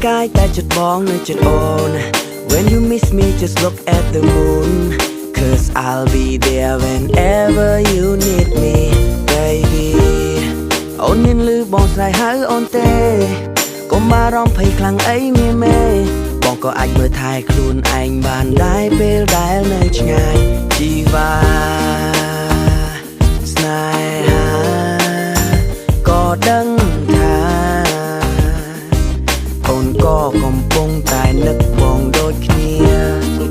กายแต่จุดมองในจุดโอน When you miss me just look at the moon Cause I'll be there whenever you need me baby អូនមានលឺបងស្រ័យហៅអូនទេកុំបារម្ភភ័យខ្លាំងអីមានមេបងក៏អាចមើលថែខ្លួនឯងបានដែរពេលដែលនៅឆ្ងាយជីវ៉ាស្នេហាក៏ដឹងថាអូនក៏កំពុងតែនឹកបងដូចគ្នា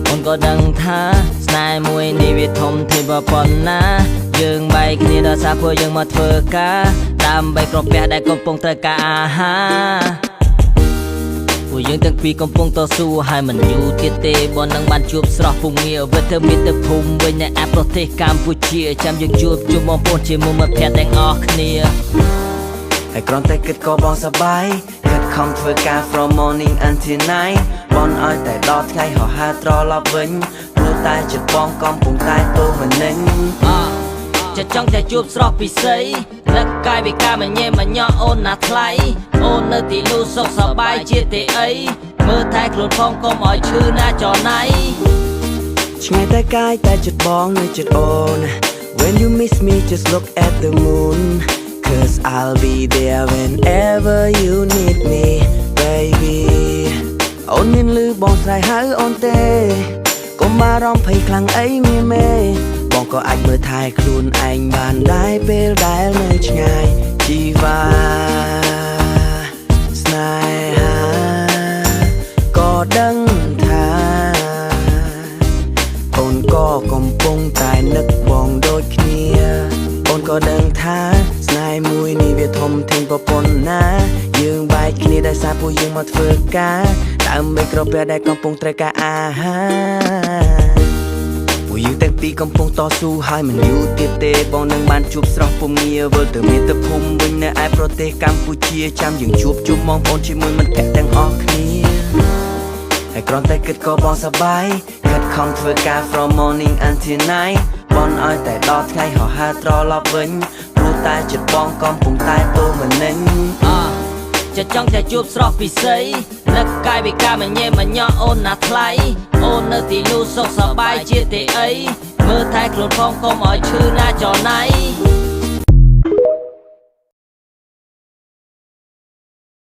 អូនក៏ដឹងថាស្នេហ៍មួយនេះវាធំធេងប៉ុណ្ណាយើងបែកគ្នាដល់សារពួកយើងមកធ្វើការដើម្បីក្រពះដែលកំពុងត្រូវការអាហារពួកយើងទាំងពីរកំពុងតស៊ូហើយមិនយូរទៀតទេបងនឹងបានជួបស្រស់ពងងារវិទ្យាមិត្តភូមិវិញនៅឯប្រទេសកម្ពុជាចាំយើងជួបជុំបងប្អូនជាមួយមិត្តភក្តិទាំងអស់គ្នាហើយគ្រាន់តែគិតក៏បងសប្បាយខិតខំធ្វើការ from morning until night បងឲ្យតែដល់ថ្ងៃហោះហើរត្រឡប់វិញព្រោះតែចិត្តបងកំពុងតែទូមនិញចិត្តចង់តែជួបស្រស់ពិសីនឹកកាយវិការមញ៉េមញ៉អូនណាថ្លៃអូននៅទីនោះសុខសប្បាយជាទេអីមើលថែខ្លួនផងកុំឲ្យឈឺណាចរណៃឆ្ងាយតែកាយតែចិត្តបងនៅចិត្តអូន When you miss me just look at the moon Cause I'll be there whenever you need me baby អូនមានលឺបងស្រ័យហៅអូនទេកុំបារម្ភភ័យខ្លាំងអីមានមេបងក៏អាចមើលថែខ្លួនឯងបានដែរពេលដែលនៅឆ្ងាយជីវ៉ាស្នេហាក៏ដឹងថាអូនក៏កំពុងតែនឹកបងដូចគ្នាអូនក៏ដឹងថាស្នេហ៍មួយនេះវាធំធេងប៉ុណ្ណាយើងបែកគ្នាដោយសារពួកយើងមកធ្វើការដើម្បីក្រពះដែលកំពុងត្រូវការអាហារពួកយើងទាំងពីរកំពុងតស៊ូហើយមិនយូរទៀតទេបងនឹងបានជួបស្រស់ពំងារវិលទៅមាតុភូមិវិញនៅឯប្រទេសកម្ពុជាចាំយើងជួបជុំបងប្អូនជាមួយមិត្តភក្តិទាំងអស់គ្នាហើយគ្រាន់តែគិតក៏បងសប្បាយខិតខំធ្វើការ from morning until night បងឲ្យតែដល់ថ្ងៃហោះហើរត្រឡប់វិញព្រោះតែចិត្តបងកំពុងតែទូមនិញចិត្តចង់តែជួបស្រស់ពិសីនឹកកាយវិការមញ៉េមញ៉អូនណាថ្លៃអូននៅទីនោះសុខសប្បាយជាទេអីមើលថែខ្លួនផងកុំឲ្យឈឺណាចរណៃ